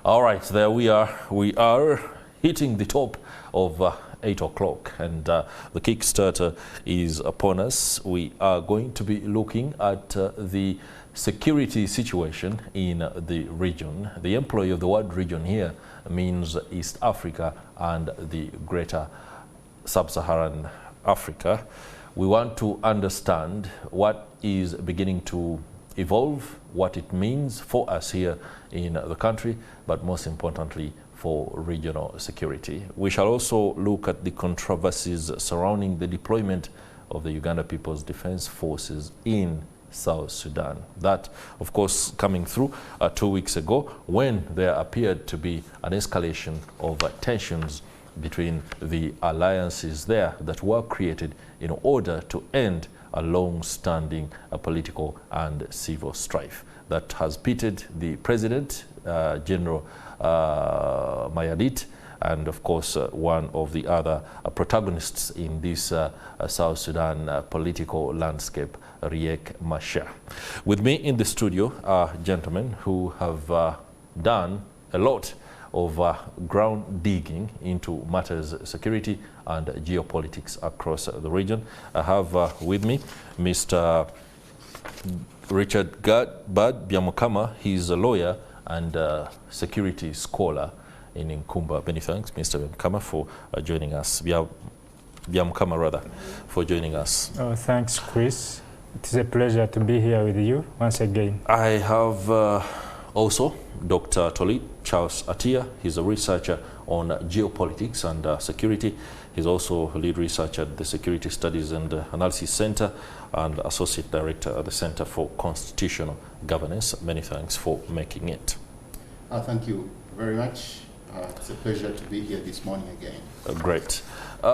All right, there we are. We are hitting the top of 8 o'clock, and the Kickstarter is upon us. We are going to be looking at the security situation in the region. The employee of the word region here means East Africa and the greater sub-Saharan Africa. We want to understand what is beginning to evolve, what it means for us here in the country, but most importantly for regional security. We shall also look at the controversies surrounding the deployment of the Uganda People's Defense Forces in South Sudan. That, of course, coming through 2 weeks ago when there appeared to be an escalation of tensions between the alliances there that were created in order to end a long-standing political and civil strife that has pitted the president, General Mayardit, and of course one of the other protagonists in this South Sudan political landscape, Riek Machar. With me in the studio are gentlemen who have done a lot of ground digging into matters security and geopolitics across the region. I have with me Mr. Richard Bad Byamukama. He's a lawyer and security scholar in Nkumba. Many thanks, Mr. Byamukama, for joining us. Byamukama, rather, for joining us. Oh, thanks, Chris. It's a pleasure to be here with you once again. I have also Dr. Tolit Charles Atia. He's a researcher on geopolitics and security. He's also a lead researcher at the Security Studies and Analysis Center and Associate Director at the Center for Constitutional Governance. Many thanks for making it. Thank you very much. It's a pleasure to be here this morning again. Great.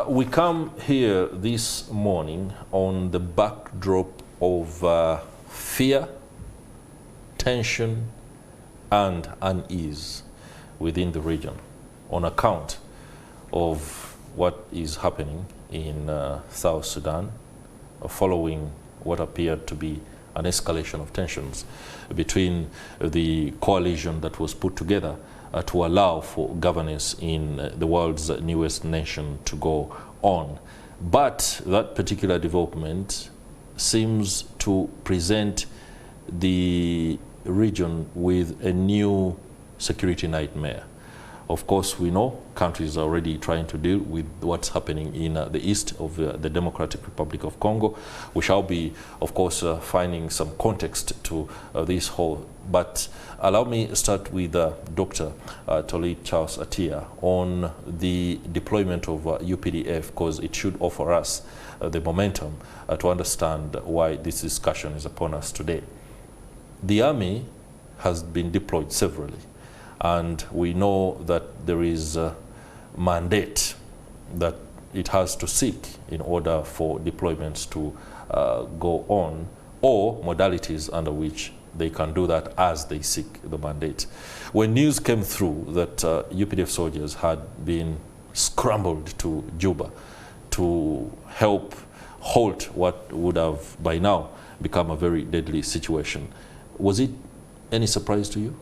We come here this morning on the backdrop of fear, tension, and unease within the region on account of what is happening in South Sudan following what appeared to be an escalation of tensions between the coalition that was put together to allow for governance in the world's newest nation to go on. But that particular development seems to present the region with a new security nightmare. Of course, we know countries are already trying to deal with what's happening in the east of the Democratic Republic of Congo. We shall be, of course, finding some context to this whole. But allow me start with Dr. Tolit Charles Atia on the deployment of UPDF, because it should offer us the momentum to understand why this discussion is upon us today. The army has been deployed severally, and we know that there is a mandate that it has to seek in order for deployments to go on, or modalities under which they can do that as they seek the mandate. When news came through that UPDF soldiers had been scrambled to Juba to help halt what would have by now become a very deadly situation, was it any surprise to you?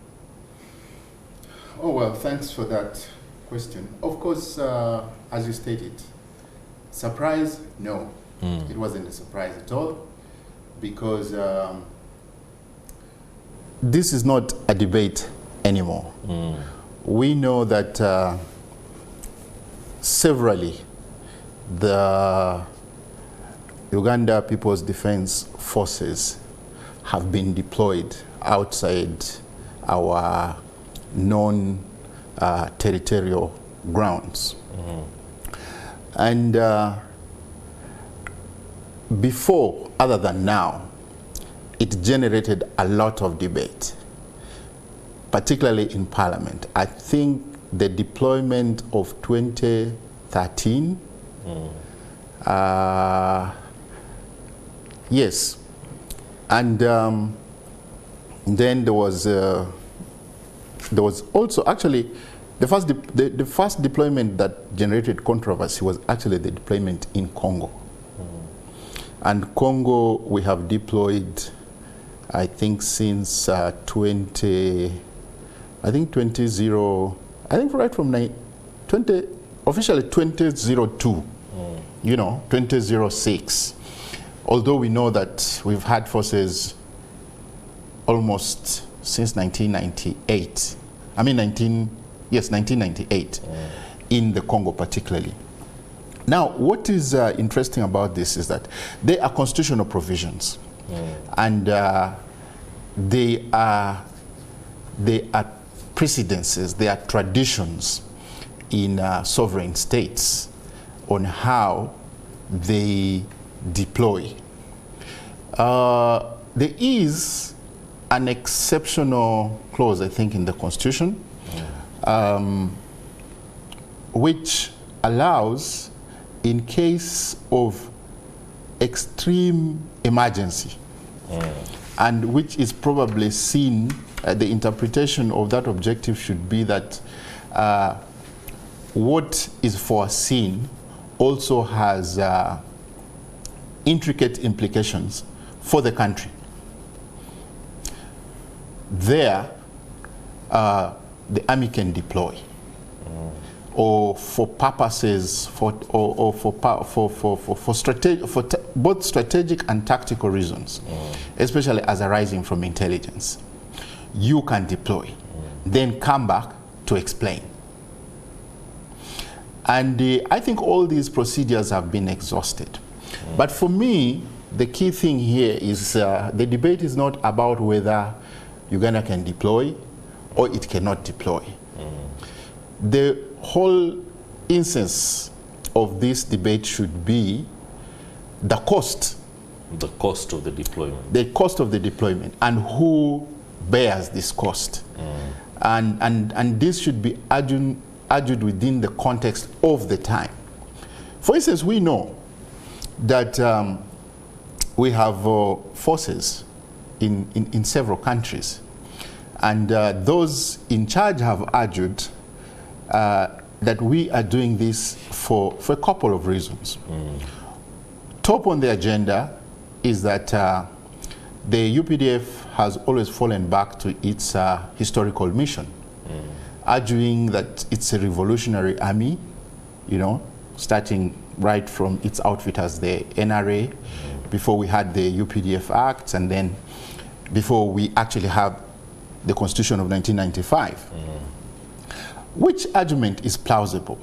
Oh, well, thanks for that question. Of course, as you stated, surprise, no. It wasn't a surprise at all, because this is not a debate anymore. We know that severally the Uganda People's Defense Forces have been deployed outside our known territorial grounds. And before, other than now, it generated a lot of debate, particularly in Parliament. I think the deployment of 2013, yes, and then there was also actually the first deployment that generated controversy was actually the deployment in Congo. And Congo we have deployed, I think, since I think right from officially 2002, you know, 2006. Although we know that we've had forces almost since 1998. I mean 1998 in the Congo particularly. Now, what is interesting about this is that they are constitutional provisions, and they are precedences, they are traditions in sovereign states on how they deploy. There is an exceptional clause, I think, in the Constitution, which allows, in case of extreme emergency, and which is probably seen, the interpretation of that objective should be that what is foreseen also has intricate implications for the country. There, the army can deploy, or for purposes, both strategic and tactical reasons, especially as arising from intelligence. You can deploy, then come back to explain. And I think all these procedures have been exhausted. But for me, the key thing here is the debate is not about whether Uganda can deploy or it cannot deploy. The whole essence of this debate should be the cost. The cost of the deployment. The cost of the deployment, and who bears this cost. And this should be argued within the context of the time. For instance, we know that we have forces in several countries, and those in charge have argued that we are doing this for a couple of reasons. Top on the agenda is that the UPDF has always fallen back to its historical mission, arguing that it's a revolutionary army, you know, starting right from its outfit as the NRA, before we had the UPDF Act, and then before we actually have the Constitution of 1995. Which argument is plausible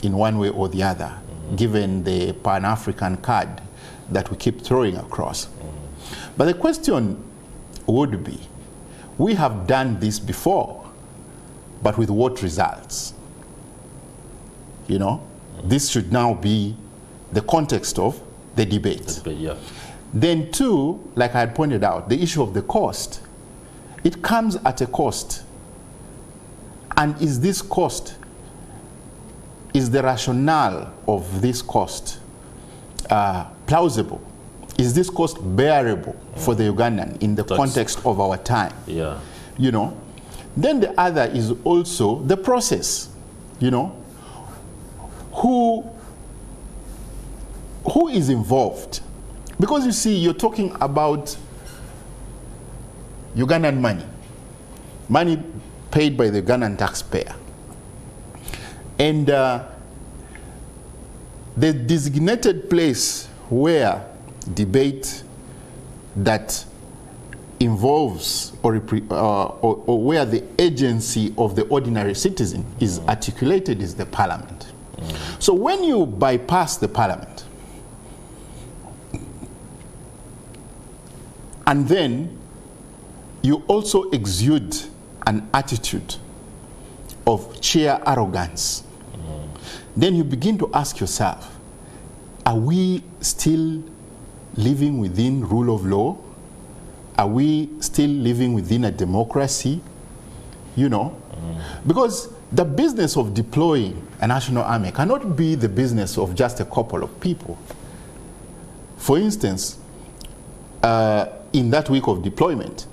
in one way or the other, given the Pan-African card that we keep throwing across? But the question would be, we have done this before, but with what results? You know, this should now be the context of the debate. Then two, like I had pointed out, the issue of the cost. It comes at a cost. And is this cost, is the rationale of this cost plausible? Is this cost bearable for the Ugandan in the context of our time? You know, then the other is also the process. You know, who is involved? Because you see, you're talking about Ugandan money paid by the Ugandan taxpayer. And the designated place where debate that involves or where the agency of the ordinary citizen is articulated is the parliament. So when you bypass the parliament, and then you also exude an attitude of sheer arrogance, then you begin to ask yourself, are we still living within rule of law? Are we still living within a democracy? You know, because the business of deploying a national army cannot be the business of just a couple of people. For instance, in that week of deployment,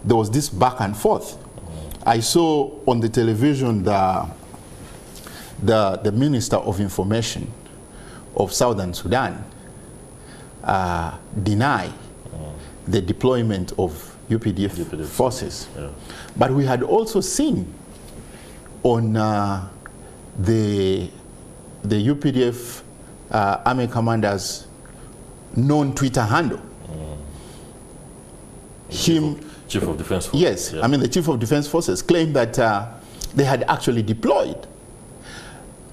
there was this back and forth. I saw on the television the Minister of Information of Southern Sudan deny the deployment of UPDF forces. Yeah. But we had also seen on the UPDF army commander's known Twitter handle. Chief of Defense Forces. Yes, yeah. I mean the Chief of Defense Forces claimed that they had actually deployed.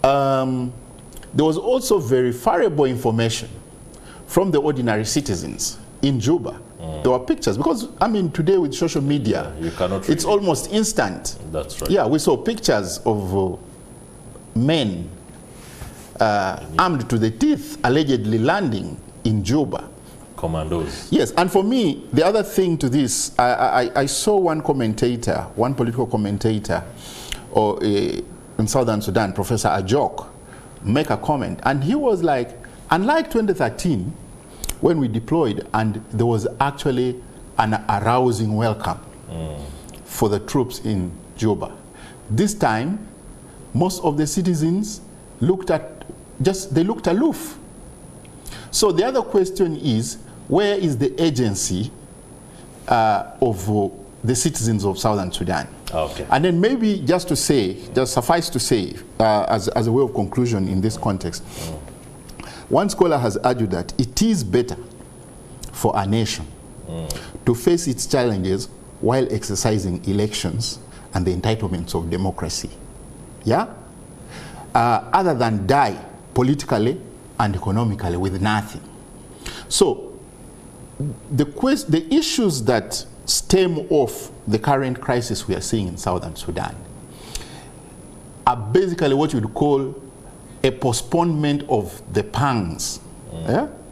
There was also verifiable information from the ordinary citizens in Juba. There were pictures, because I mean today with social media, you cannot it's almost instant. That's right. Yeah, we saw pictures of men armed to the teeth, allegedly landing in Juba. Commandos. Yes, and for me, the other thing to this, I saw one commentator, one political commentator in Southern Sudan, Professor Ajok, make a comment, and he was like, unlike 2013, when we deployed and there was actually an arousing welcome for the troops in Juba, this time, most of the citizens looked aloof. So the other question is, where is the agency of the citizens of Southern Sudan? Okay. And then maybe just suffice to say, as a way of conclusion in this context, one scholar has argued that it is better for a nation to face its challenges while exercising elections and the entitlements of democracy, other than die politically and economically with nothing. So the issues that stem off the current crisis we are seeing in Southern Sudan are basically what you would call a postponement of the pangs,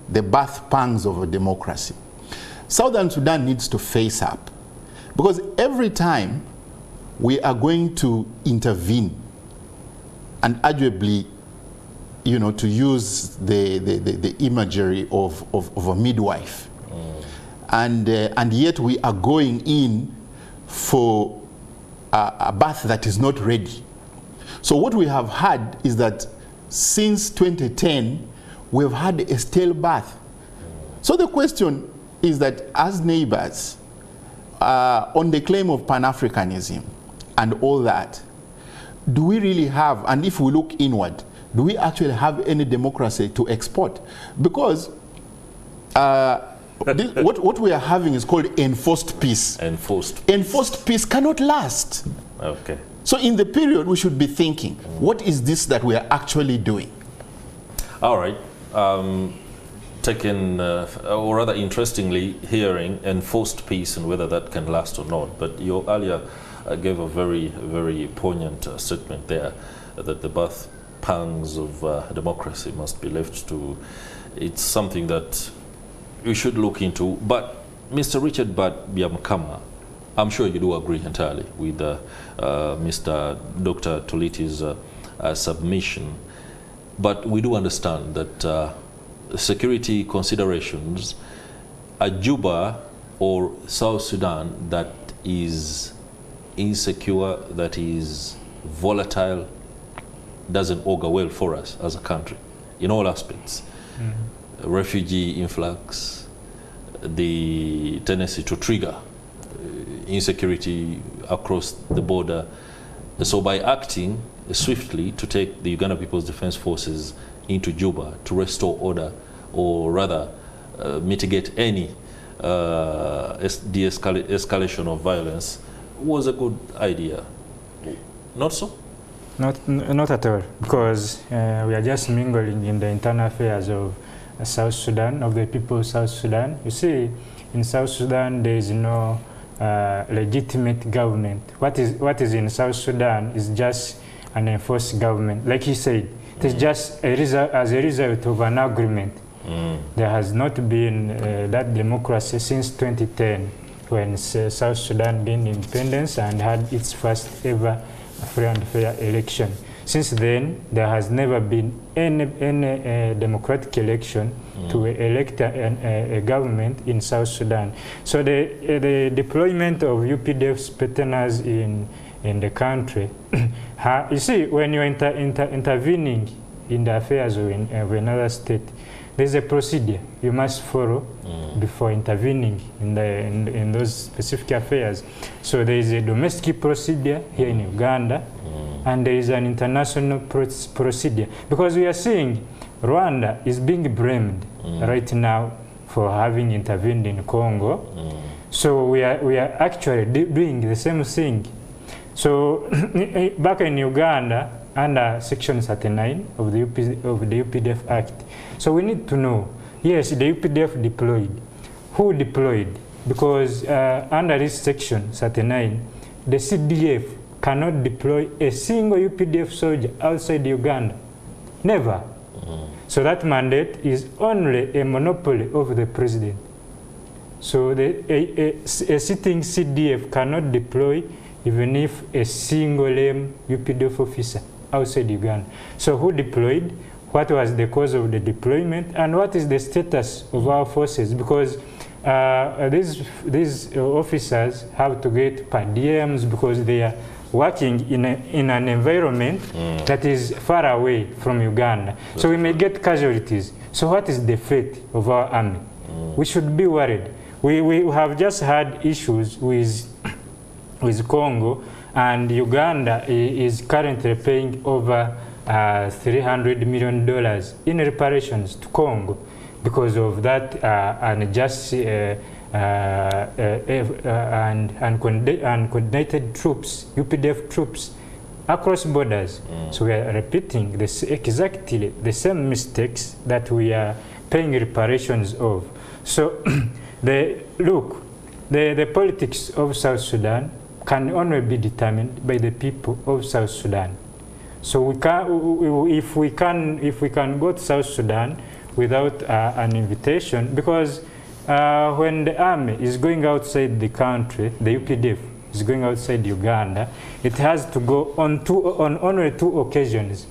the birth pangs of a democracy. Southern Sudan needs to face up, because every time we are going to intervene, and arguably, to use the imagery of a midwife, and yet we are going in for a birth that is not ready. So what we have had is that since 2010, we have had a stillbirth. So the question is that as neighbors, on the claim of Pan-Africanism and all that, do we really have, and if we look inward, do we actually have any democracy to export? Because what we are having is called enforced peace. Enforced peace cannot last. Okay. So in the period, we should be thinking, what is this that we are actually doing? All right. Or rather interestingly, hearing enforced peace and whether that can last or not. But you earlier gave a very, very poignant statement there, that the birth pangs of democracy must be left to. It's something that we should look into. But Mr. Richard Biamkama, I'm sure you do agree entirely with Mr. Dr. Toliti's submission. But we do understand that security considerations, a Juba or South Sudan that is insecure, that is volatile, doesn't augur well for us as a country in all aspects. Refugee influx, the tendency to trigger insecurity across the border. So by acting swiftly to take the Uganda People's Defense Forces into Juba to restore order, or rather mitigate any escalation of violence, was a good idea. Not so? Not at all, because we are just mingling in the internal affairs of South Sudan, of the people of South Sudan. You see, in South Sudan there is no legitimate government. What is in South Sudan is just an enforced government. Like he said, it is just as a result of an agreement. There has not been that democracy since 2010, when South Sudan gained independence and had its first ever free and fair election. Since then, there has never been any democratic election to elect a government in South Sudan. So the deployment of UPDF's partners in the country, you see, when you're intervening in the affairs of another state, there's a procedure you must follow before intervening in those specific affairs. So there is a domestic procedure here in Uganda, and there is an international procedure, because we are seeing Rwanda is being blamed right now for having intervened in Congo. So we are actually doing the same thing. So back in Uganda, under Section 39 of the UPDF Act. So we need to know, yes, the UPDF deployed. Who deployed? Because under this Section 39, the CDF cannot deploy a single UPDF soldier outside Uganda. Never. So that mandate is only a monopoly of the president. So a sitting CDF cannot deploy even if a single UPDF officer outside Uganda. So who deployed? What was the cause of the deployment? And what is the status of our forces? Because these officers have to get per diems because they are working in an environment that is far away from Uganda. So we may get casualties. So what is the fate of our army? We should be worried. We have just had issues with Congo, and Uganda is currently paying over $300 million in reparations to Congo because of that unjust and uncoordinated troops, UPDF troops, across borders. So we are repeating exactly the same mistakes that we are paying reparations of. So the politics of South Sudan can only be determined by the people of South Sudan. So if we can go to South Sudan without an invitation, because when the army is going outside the country, the UPDF is going outside Uganda, it has to go on only 2 occasions.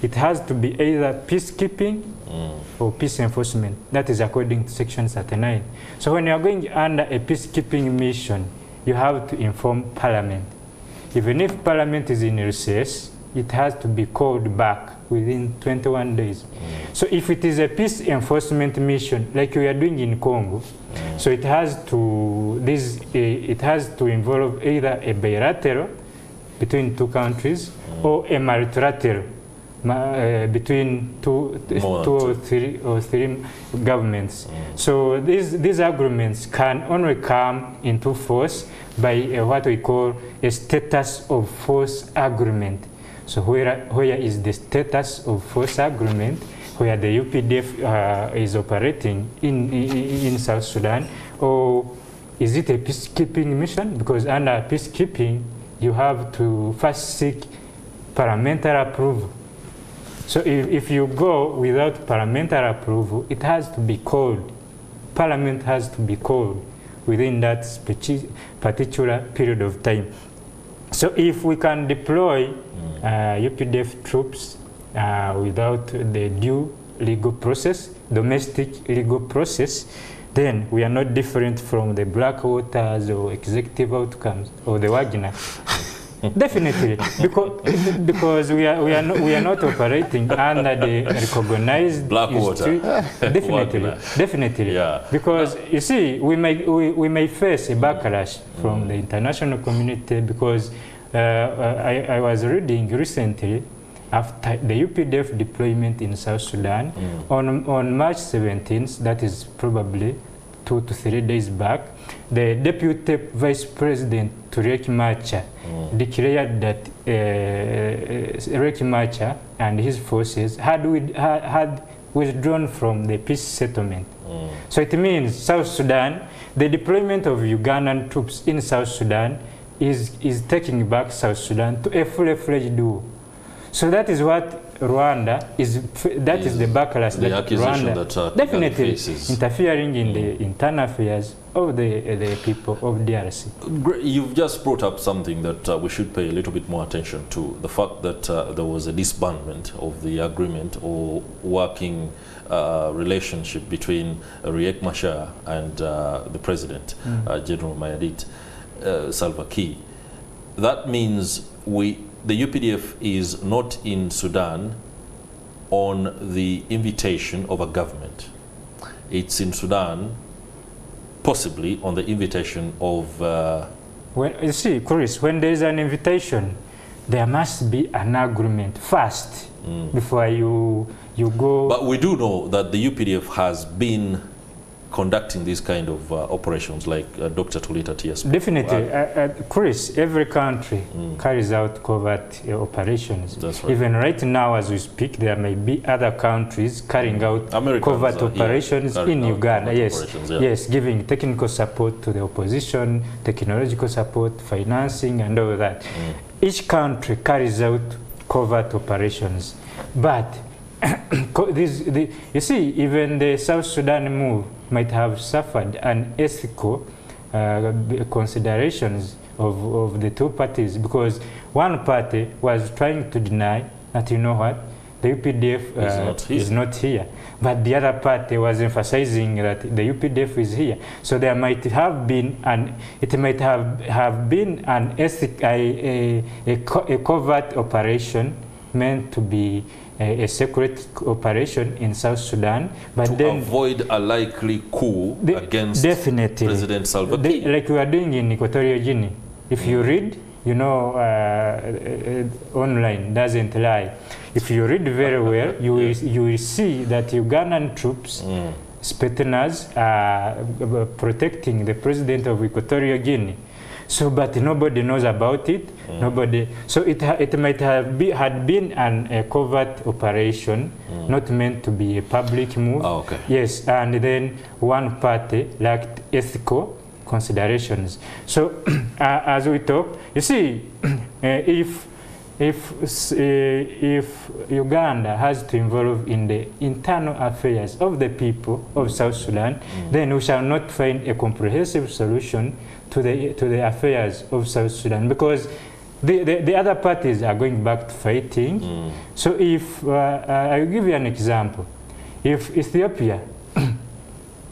It has to be either peacekeeping or peace enforcement. That is according to Section 39. So when you are going under a peacekeeping mission, you have to inform Parliament. Even if Parliament is in recess, it has to be called back within 21 days. So if it is a peace enforcement mission, like we are doing in Congo, so it has to involve either a bilateral between 2 countries or a multilateral between two or three governments. So these agreements can only come into force by what we call a status of force agreement. So where is the status of force agreement where the UPDF is operating in South Sudan, or is it a peacekeeping mission? Because under peacekeeping, you have to first seek parliamentary approval. So if you go without parliamentary approval, it has to be called. Parliament has to be called within that particular period of time. So if we can deploy UPDF troops without the due legal process, domestic legal process, then we are not different from the Black Waters or executive outcomes or the Wagner. Definitely, because we are not operating under the recognized Blackwater. Definitely. Yeah. Because you see, we may face a backlash from the international community, because I was reading recently, after the UPDF deployment in South Sudan, on March 17th, that is probably 2 to 3 days back, the Deputy Vice President Riek Machar declared that Riek Machar and his forces had withdrawn from the peace settlement. So it means South Sudan, the deployment of Ugandan troops in South Sudan is taking back South Sudan to a fully-fledged duo. So that is what Rwanda is. That is the backlash that Rwanda definitely interfering in the internal affairs of the people of DRC. You've just brought up something that we should pay a little bit more attention to: the fact that there was a disbandment of the agreement or working relationship between Riek Machar and the president, General Mayardit Salva Kiir. That means the UPDF is not in Sudan on the invitation of a government. It's in Sudan, possibly on the invitation of... Well, you see, Chris, when there is an invitation, there must be an agreement first before you go. But we do know that the UPDF has been conducting these kind of operations, like Dr. Tulita T.S. Definitely. Chris, every country carries out covert operations. That's right. Even right now, as we speak, there may be other countries carrying out covert operations in Uganda. Yes, yes, giving technical support to the opposition, technological support, financing, and all that. Each country carries out covert operations. But you see, even the South Sudan move might have suffered unethical considerations of the two parties, because one party was trying to deny that, you know what, the UPDF is not here, but the other party was emphasizing that the UPDF is here. So there might have been a covert operation meant to be a secret operation in South Sudan, but to then avoid a likely coup against President Salva Kiir. Like we are doing in Equatorial Guinea. If you read, you know, online doesn't lie. If you read very well, you will see that Ugandan troops, Spetsnaz, are protecting the president of Equatorial Guinea. So, but nobody knows about it. Nobody. So it might have been a covert operation, not meant to be a public move. Oh, okay. Yes, and then one party lacked ethical considerations. So, as we talk, you see, if Uganda has to involve in the internal affairs of the people of South Sudan, then we shall not find a comprehensive solution to the affairs of South Sudan, because the other parties are going back to fighting. So if I'll give you an example, if Ethiopia,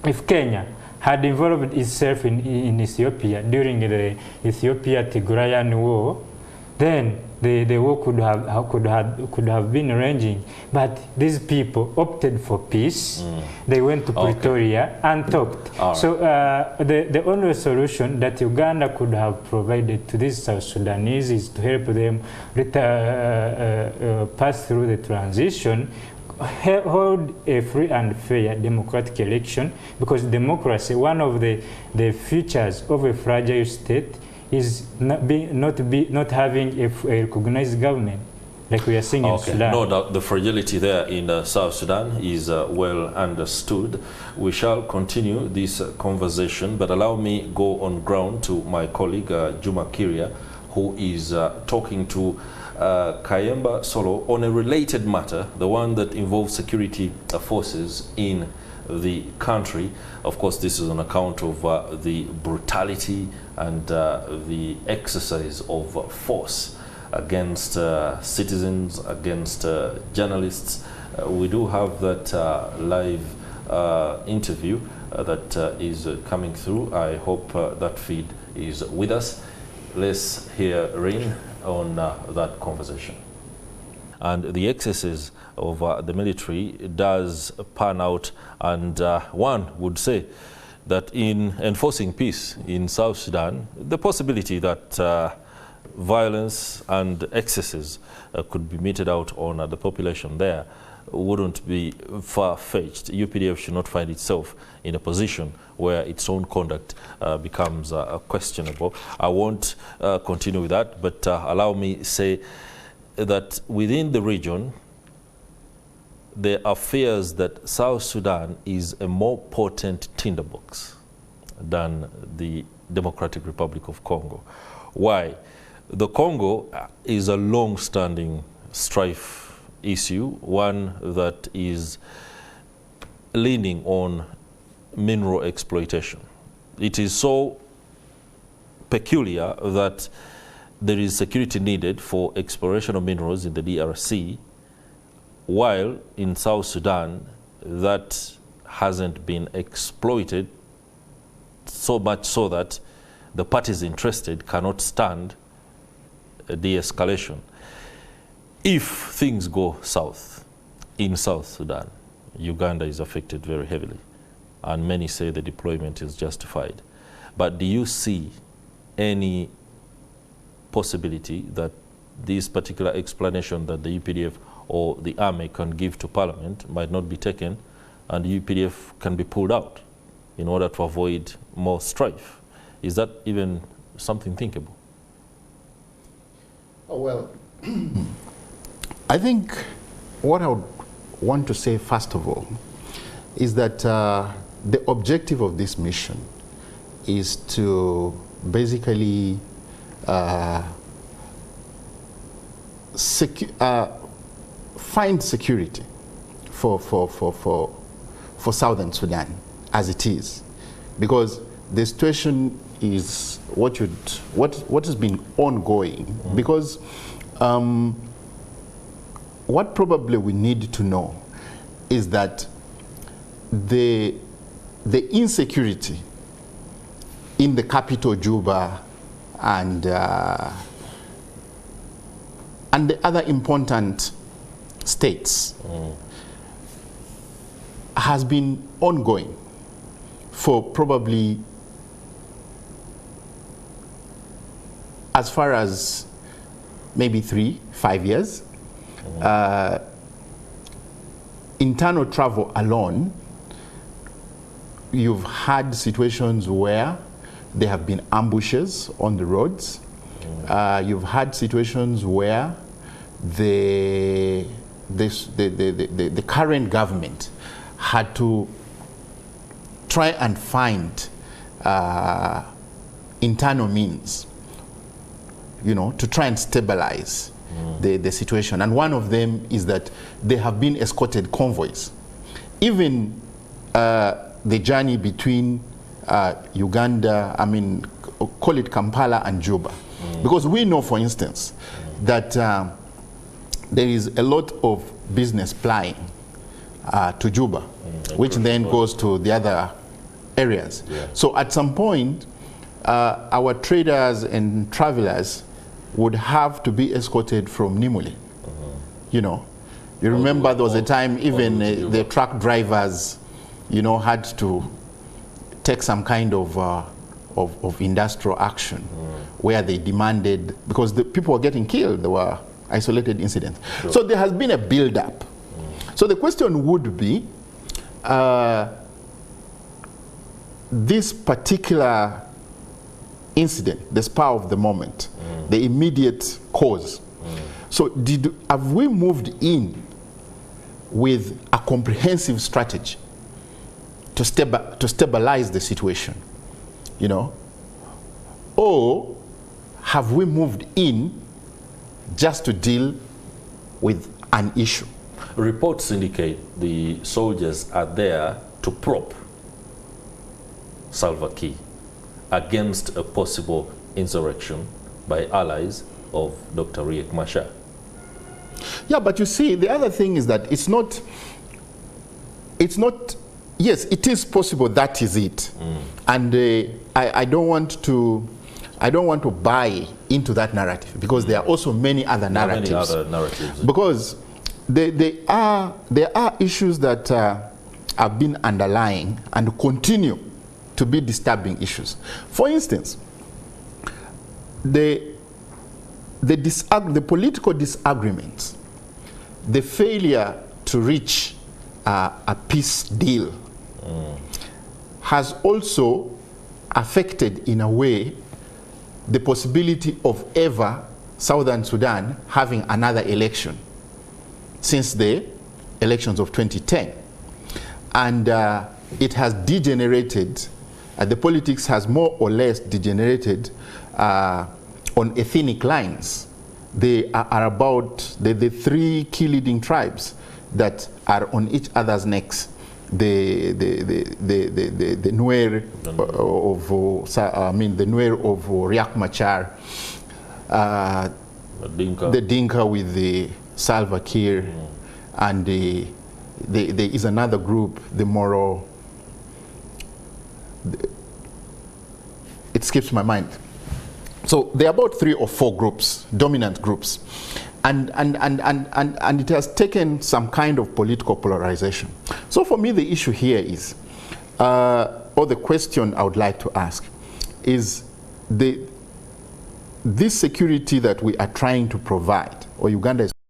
if Kenya had involved itself in Ethiopia during the Ethiopia-Tigrayan war, then the war could have been ranging. But these people opted for peace. They went to Pretoria and talked. So the only solution that Uganda could have provided to these South Sudanese is to help them pass through the transition, hold a free and fair democratic election, because democracy, one of the features of a fragile state, is not having a recognized government, like we are seeing in Sudan. No doubt the fragility there in South Sudan is well understood. We shall continue this conversation, but allow me go on ground to my colleague Juma Kiria, who is talking to Kayemba Solo on a related matter, the one that involves security forces in the country. Of course, this is on account of the brutality and the exercise of force against citizens, against journalists. We do have that live interview that is coming through. I hope that feed is with us. Let's hear Rain on that conversation. And the excesses of the military does pan out, and one would say that in enforcing peace in South Sudan, the possibility that violence and excesses could be meted out on the population there wouldn't be far-fetched. UPDF should not find itself in a position where its own conduct becomes questionable. I won't continue with that, but allow me say that within the region, there are fears that South Sudan is a more potent tinderbox than the Democratic Republic of Congo. Why? The Congo is a long-standing strife issue, one that is leaning on mineral exploitation. It is so peculiar that there is security needed for exploration of minerals in the DRC, while in South Sudan that hasn't been exploited, so much so that the parties interested cannot stand de-escalation. If things go south in South Sudan, Uganda is affected very heavily, and many say the deployment is justified. But do you see any possibility that this particular explanation that the UPDF or the army can give to Parliament might not be taken, and the UPDF can be pulled out in order to avoid more strife? Is that even something thinkable? Oh, well, I think what I would want to say first of all is that the objective of this mission is to basically find security for Southern Sudan as it is, because the situation is what has been ongoing. Because what probably we need to know is that the insecurity in the capital Juba and the other important states has been ongoing for probably as far as maybe 3-5 years. Internal travel alone, you've had situations where there have been ambushes on the roads. You've had situations where the current government had to try and find internal means, you know, to try and stabilize the situation. And one of them is that there have been escorted convoys. Even the journey between Uganda, I mean, call it Kampala and Juba. Because we know, for instance, that there is a lot of business flying to Juba, which then goes to the other areas. So at some point, our traders and travelers would have to be escorted from Nimule. You know, you remember there was a time even the truck drivers, you know, had to take some kind of industrial action where they demanded, because the people were getting killed, there were isolated incidents. So there has been a build-up. So the question would be, this particular incident, the spur of the moment, the immediate cause. So have we moved in with a comprehensive strategy to stabilize the situation, you know? Or have we moved in just to deal with an issue? Reports indicate the soldiers are there to prop Salva Kiir against a possible insurrection by allies of Dr. Riek Machar. Yeah, but you see, the other thing is that it's not, yes, it is possible, that is it. And I don't want to buy into that narrative, because there are also many other narratives. Because there are issues that have been underlying and continue to be disturbing issues. For instance, the political disagreements, the failure to reach a peace deal has also affected, in a way, the possibility of ever Southern Sudan having another election since the elections of 2010. And it has degenerated, the politics has more or less degenerated on ethnic lines. They are about the three key leading tribes that are on each other's necks. The Nuer the Nuer of Riek Machar, the Dinka with the Salva Kiir, and there is another group, the Moro. It skips my mind. So there are about 3 or 4 groups, dominant groups. And it has taken some kind of political polarization. So for me, the issue here is, or the question I would like to ask, is this security that we are trying to provide, or Uganda is